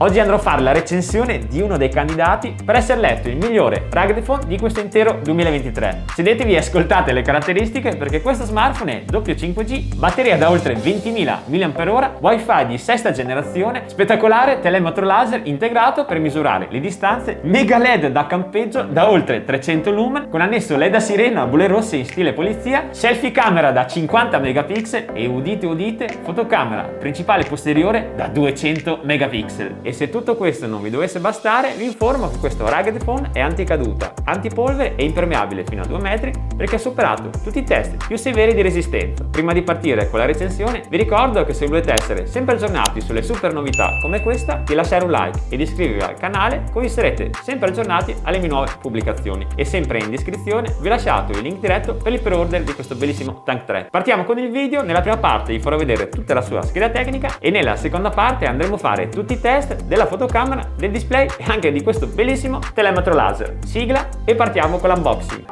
Oggi andrò a fare la recensione di uno dei candidati per essere eletto il migliore rugged phone di questo intero 2023. Sedetevi e ascoltate le caratteristiche perché questo smartphone è doppio 5G, batteria da oltre 20.000 mAh, wifi di sesta generazione, spettacolare telemetro laser integrato per misurare le distanze, mega LED da campeggio da oltre 300 lumen con annesso LED a sirena blu e rosse in stile polizia, selfie camera da 50 megapixel e udite udite, fotocamera principale posteriore da 200 megapixel. E se tutto questo non vi dovesse bastare, vi informo che questo rugged phone è anticaduta, antipolvere e impermeabile fino a 2 metri perché ha superato tutti i test più severi di resistenza. Prima di partire con la recensione, vi ricordo che se volete essere sempre aggiornati sulle super novità come questa, di lasciare un like e di iscrivervi al canale, così sarete sempre aggiornati alle mie nuove pubblicazioni. E sempre in descrizione vi ho lasciato il link diretto per il pre-order di questo bellissimo Tank 3. Partiamo con il video. Nella prima parte vi farò vedere tutta la sua scheda tecnica e nella seconda parte andremo a fare tutti i test della fotocamera, del display e anche di questo bellissimo telemetro laser. Sigla e partiamo con l'unboxing.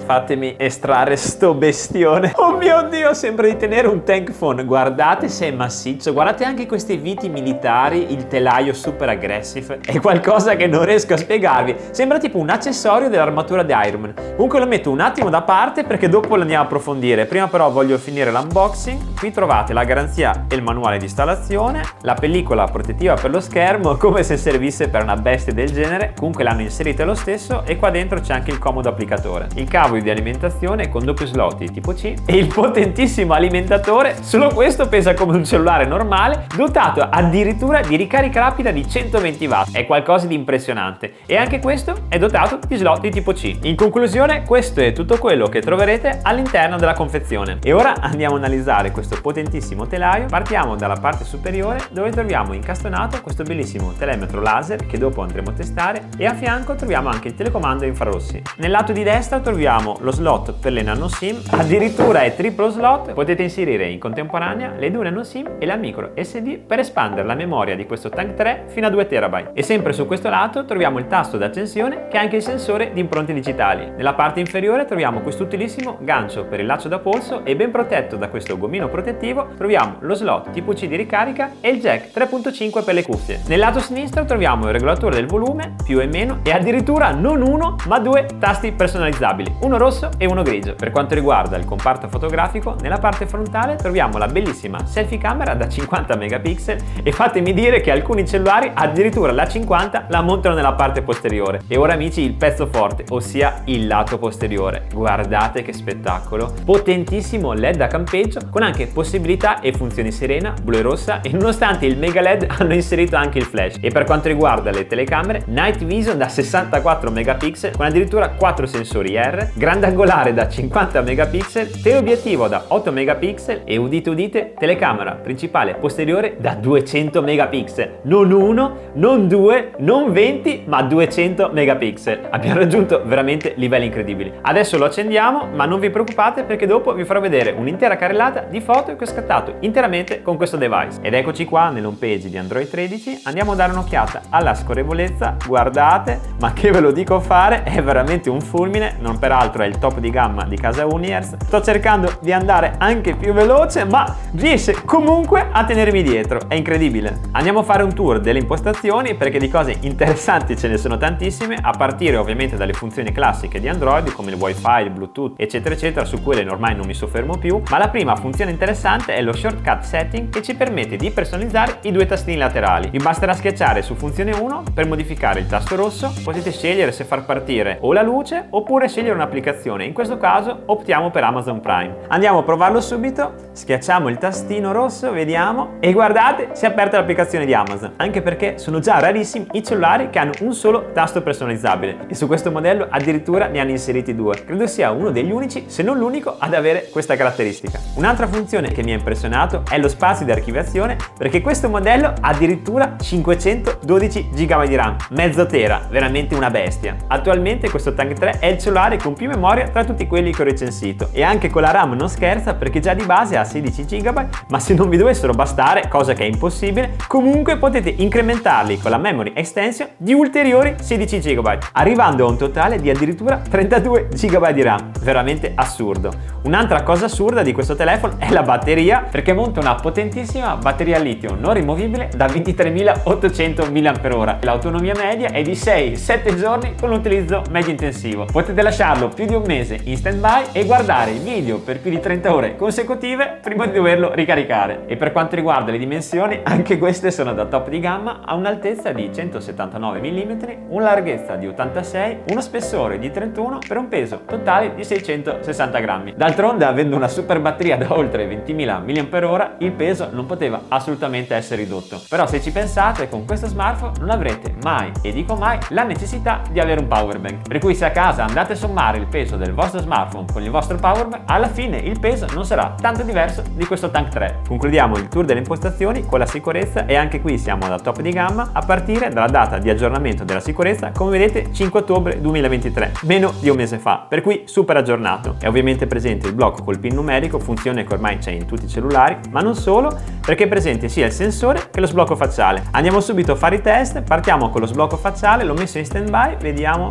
Fatemi estrarre sto bestione. Oh mio Dio, sembra di tenere un tank phone. Guardate se è massiccio, guardate anche questi viti militari, il telaio super aggressive. È qualcosa che non riesco a spiegarvi. Sembra tipo un accessorio dell'armatura di Iron Man. Comunque lo metto un attimo da parte perché dopo lo andiamo a approfondire. Prima però voglio finire l'unboxing. Qui trovate la garanzia e il manuale di installazione, la pellicola protettiva per lo schermo, come se servisse per una bestia del genere. Comunque l'hanno inserita lo stesso e qua dentro c'è anche il comodo applicatore. Il cavo di alimentazione con doppio slot di tipo C e il potentissimo alimentatore, solo questo pesa come un cellulare normale, dotato addirittura di ricarica rapida di 120 watt, è qualcosa di impressionante, e anche questo è dotato di slot di tipo C. In conclusione, questo è tutto quello che troverete all'interno della confezione. E ora andiamo a analizzare questo potentissimo telaio. Partiamo dalla parte superiore dove troviamo incastonato questo bellissimo telemetro laser che dopo andremo a testare, e a fianco troviamo anche il telecomando infrarossi. Nel lato di destra troviamo lo slot per le nano SIM, addirittura è triplo slot, potete inserire in contemporanea le due nano SIM e la micro SD per espandere la memoria di questo Tank 3 fino a 2 TB. E sempre su questo lato troviamo il tasto d'accensione che ha anche il sensore di impronte digitali. Nella parte inferiore troviamo questo utilissimo gancio per il laccio da polso e ben protetto da questo gomino protettivo troviamo lo slot tipo C di ricarica e il jack 3.5 per le cuffie. Nel lato sinistro troviamo il regolatore del volume, più e meno, e addirittura non uno ma due tasti personalizzabili, uno rosso e uno grigio. Per quanto riguarda il comparto fotografico, nella parte frontale troviamo la bellissima selfie camera da 50 megapixel e fatemi dire che alcuni cellulari addirittura la 50 la montano nella parte posteriore. E ora amici, il pezzo forte, ossia il lato posteriore. Guardate che spettacolo, potentissimo LED da campeggio con anche possibilità e funzioni sirena, blu e rossa, e nonostante il mega LED hanno inserito anche il flash. E per quanto riguarda le telecamere, Night Vision da 64 megapixel con addirittura 4 sensori R, grandangolare da 50 megapixel, teleobiettivo da 8 megapixel e udite udite, telecamera principale posteriore da 200 megapixel. Non uno, non due, non 20, ma 200 megapixel. Abbiamo raggiunto veramente livelli incredibili. Adesso lo accendiamo, ma non vi preoccupate perché dopo vi farò vedere un'intera carrellata di foto che ho scattato interamente con questo device. Ed eccoci qua nell'home page di Android 13, andiamo a dare un'occhiata alla scorrevolezza. Guardate, ma che ve lo dico fare, è veramente un fulmine, non peraltro è il top di gamma di casa Uniers. Sto cercando di andare anche più veloce, ma riesce comunque a tenermi dietro, è incredibile. Andiamo a fare un tour delle impostazioni perché di cose interessanti ce ne sono tantissime, a partire ovviamente dalle funzioni classiche di Android come il wifi, il bluetooth eccetera eccetera, su quelle ormai non mi soffermo più, ma la prima funzione interessante è lo shortcut setting che ci permette di personalizzare i due tastini laterali. Vi basterà schiacciare su funzione 1 per modificare il tasto rosso, potete scegliere se far partire o la luce oppure scegliere un'applicazione, in questo caso optiamo per Amazon Prime. Andiamo a provarlo subito, schiacciamo il tastino rosso, vediamo, e guardate, si è aperta l'applicazione di Amazon, anche perché sono già rarissimi i cellulari che hanno un solo tasto personalizzabile e su questo modello addirittura ne hanno inseriti due. Credo sia uno degli unici, se non l'unico, ad avere questa caratteristica. Un'altra funzione che mi ha impressionato è lo spazio di archiviazione, perché questo modello ha addirittura 512 GB di RAM, mezzo tera, veramente una bestia. Attualmente questo Tank 3 è il cellulare con più più memoria tra tutti quelli che ho recensito, e anche con la RAM non scherza perché già di base ha 16 GB, ma se non vi dovessero bastare, cosa che è impossibile, comunque potete incrementarli con la memory extension di ulteriori 16 GB, arrivando a un totale di addirittura 32 GB di RAM. Veramente assurdo. Un'altra cosa assurda di questo telefono è la batteria, perché monta una potentissima batteria a litio non rimovibile da 23.800 mAh. L'autonomia media è di 6-7 giorni con l'utilizzo medio intensivo. Potete lasciarlo più di un mese in stand-by e guardare i video per più di 30 ore consecutive prima di doverlo ricaricare. E per quanto riguarda le dimensioni, anche queste sono da top di gamma, a un'altezza di 179 mm, una larghezza di 86, uno spessore di 31 per un peso totale di 660 grammi. D'altronde, avendo una super batteria da oltre 20.000 mAh, il peso non poteva assolutamente essere ridotto. Però se ci pensate, con questo smartphone non avrete mai, e dico mai, la necessità di avere un power bank. Per cui se a casa andate a sommare il peso del vostro smartphone con il vostro power bank, alla fine il peso non sarà tanto diverso di questo Tank 3. Concludiamo il tour delle impostazioni con la sicurezza, e anche qui siamo da top di gamma a partire dalla data di aggiornamento della sicurezza, come vedete 5 ottobre 2023, meno di un mese fa, per cui super aggiornato. È ovviamente presente il blocco col pin numerico, funzione che ormai c'è in tutti i cellulari, ma non solo, perché è presente sia il sensore che lo sblocco facciale. Andiamo subito a fare i test, partiamo con lo sblocco facciale, l'ho messo in stand-by, vediamo.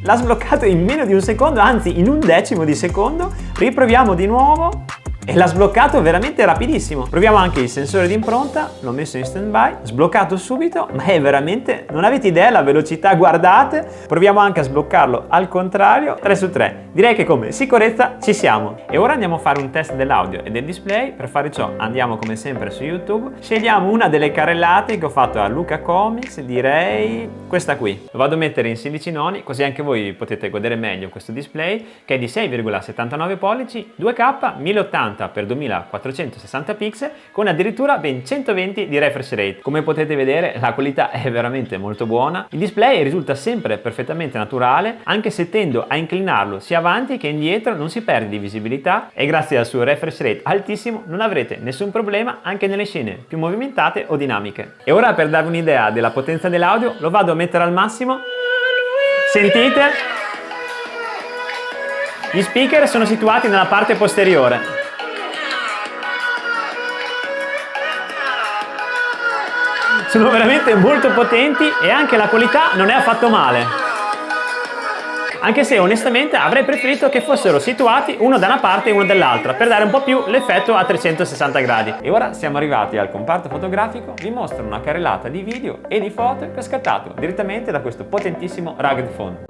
L'ha sbloccato in meno di un secondo, anzi in un decimo di secondo. Riproviamo di nuovo. E l'ha sbloccato veramente rapidissimo. Proviamo anche il sensore di impronta, l'ho messo in stand-by, sbloccato subito, ma è veramente, non avete idea la velocità, guardate. Proviamo anche a sbloccarlo al contrario, 3 su 3. Direi che come sicurezza ci siamo. E ora andiamo a fare un test dell'audio e del display. Per fare ciò andiamo come sempre su YouTube, scegliamo una delle carrellate che ho fatto a Luca Comics, direi questa qui. Lo vado a mettere in 16 noni, così anche voi potete godere meglio questo display, che è di 6,79 pollici, 2K, 1080 x 2460 pixel con addirittura ben 120 di refresh rate. Come potete vedere, la qualità è veramente molto buona. Il display risulta sempre perfettamente naturale, anche se tendo a inclinarlo sia avanti che indietro non si perde di visibilità, e grazie al suo refresh rate altissimo non avrete nessun problema anche nelle scene più movimentate o dinamiche. E ora, per darvi un'idea della potenza dell'audio, lo vado a mettere al massimo. Sentite? Gli speaker sono situati nella parte posteriore. Sono veramente molto potenti e anche la qualità non è affatto male. Anche se onestamente avrei preferito che fossero situati uno da una parte e uno dall'altra per dare un po' più l'effetto a 360 gradi. E ora siamo arrivati al comparto fotografico, vi mostro una carrellata di video e di foto che ho scattato direttamente da questo potentissimo rugged phone.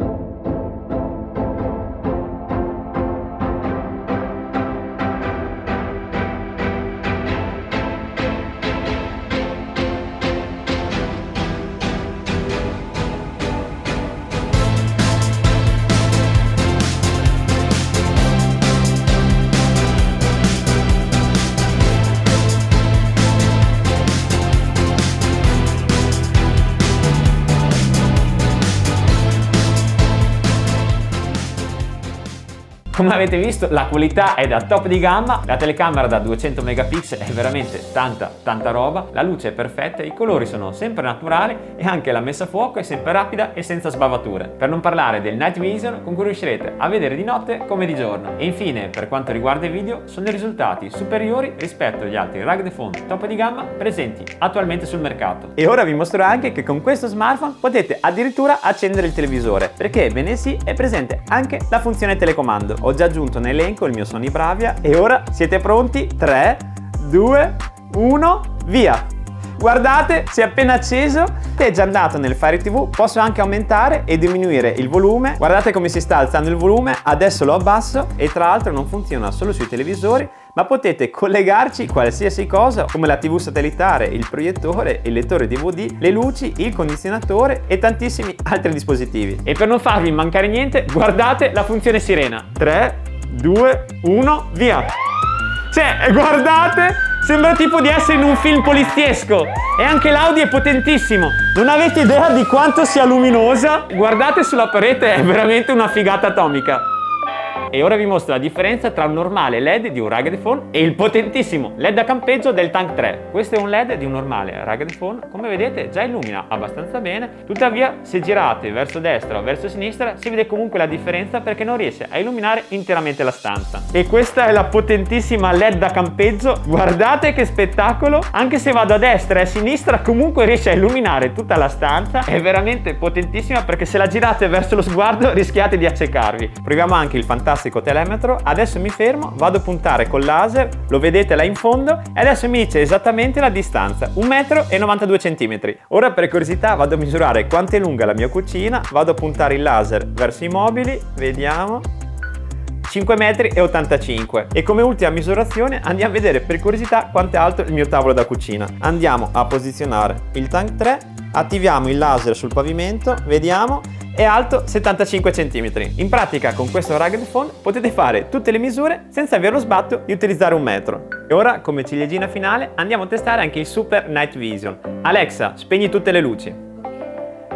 Come avete visto, la qualità è da top di gamma, la telecamera da 200 megapixel è veramente tanta roba, la luce è perfetta, i colori sono sempre naturali e anche la messa a fuoco è sempre rapida e senza sbavature. Per non parlare del night vision con cui riuscirete a vedere di notte come di giorno. E infine, per quanto riguarda i video, sono risultati superiori rispetto agli altri rugged phone top di gamma presenti attualmente sul mercato. E ora vi mostro anche che con questo smartphone potete addirittura accendere il televisore, perché bene sì, è presente anche la funzione telecomando. Ho già aggiunto in elenco il mio Sony Bravia e ora siete pronti? 3, 2, 1, via! Guardate, si è appena acceso, è già andato nel Fire TV, posso anche aumentare e diminuire il volume. Guardate come si sta alzando il volume, adesso lo abbasso e tra l'altro non funziona solo sui televisori, ma potete collegarci qualsiasi cosa come la TV satellitare, il proiettore, il lettore DVD, le luci, il condizionatore e tantissimi altri dispositivi. E per non farvi mancare niente, guardate la funzione sirena. 3, 2, 1, via! Cioè, guardate, sembra tipo di essere in un film poliziesco e anche l'audio è potentissimo. Non avete idea di quanto sia luminosa? Guardate sulla parete, è veramente una figata atomica. e ora vi mostro la differenza tra un normale LED di un rugged phone e il potentissimo LED a campeggio del Tank 3. Questo è un LED di un normale rugged phone, come vedete già illumina abbastanza bene, tuttavia se girate verso destra o verso sinistra si vede comunque la differenza perché non riesce a illuminare interamente la stanza. E questa è la potentissima LED da campeggio, guardate che spettacolo, anche se vado a destra e a sinistra comunque riesce a illuminare tutta la stanza, è veramente potentissima perché se la girate verso lo sguardo rischiate di accecarvi. Proviamo anche il fantastico telemetro, adesso mi fermo, vado a puntare col laser, lo vedete là in fondo e adesso mi dice esattamente la distanza, 1,92 m. Ora per curiosità vado a misurare quanto è lunga la mia cucina, vado a puntare il laser verso i mobili, vediamo, 5,85 m. E come ultima misurazione andiamo a vedere per curiosità quanto è alto il mio tavolo da cucina. Andiamo a posizionare il Tank 3, attiviamo il laser sul pavimento, vediamo, è alto 75 cm. In pratica con questo rugged phone potete fare tutte le misure senza avere lo sbatto di utilizzare un metro. E ora come ciliegina finale andiamo a testare anche il Super Night Vision. Alexa, spegni tutte le luci.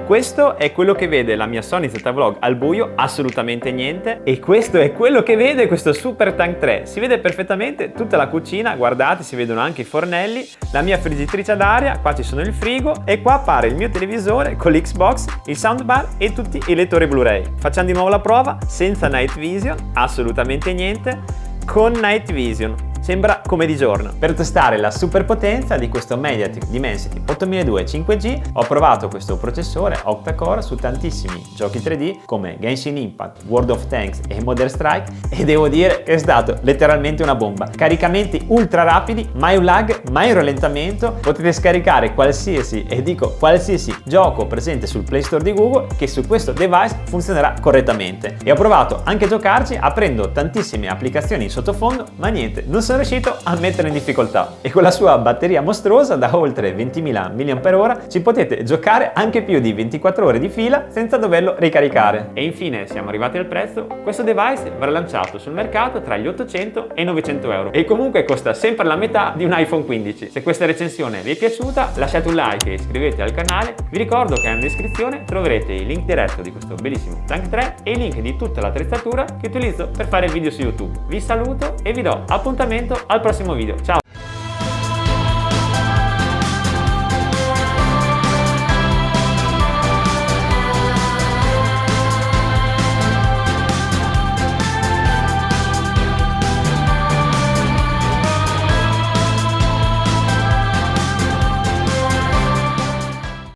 Questo è quello che vede la mia Sony Z-Vlog al buio, assolutamente niente. E questo è quello che vede questo Super Tank 3. Si vede perfettamente tutta la cucina, guardate, si vedono anche i fornelli, la mia friggitrice ad aria, qua ci sono il frigo e qua appare il mio televisore con l'Xbox, il soundbar e tutti i lettori Blu-ray. Facciamo di nuovo la prova, senza Night Vision, assolutamente niente, con Night Vision. Sembra come di giorno. Per testare la superpotenza di questo MediaTek Dimensity 8200 5G ho provato questo processore octa-core su tantissimi giochi 3D come Genshin Impact, World of Tanks e Modern Strike e devo dire che è stato letteralmente una bomba. Caricamenti ultra rapidi, mai un lag, mai un rallentamento, potete scaricare qualsiasi, e dico qualsiasi gioco presente sul Play Store di Google che su questo device funzionerà correttamente. E ho provato anche a giocarci aprendo tantissime applicazioni in sottofondo, ma niente, non sono riuscito a metterlo in difficoltà e con la sua batteria mostruosa da oltre 20.000 mAh ci potete giocare anche più di 24 ore di fila senza doverlo ricaricare. E infine siamo arrivati al prezzo, questo device verrà lanciato sul mercato tra gli 800 e i 900 euro e comunque costa sempre la metà di un iPhone 15. Se questa recensione vi è piaciuta lasciate un like e iscrivetevi al canale, vi ricordo che in descrizione troverete il link diretto di questo bellissimo Tank 3 e il link di tutta l'attrezzatura che utilizzo per fare video su YouTube. Vi saluto e vi do appuntamento al prossimo video. Ciao!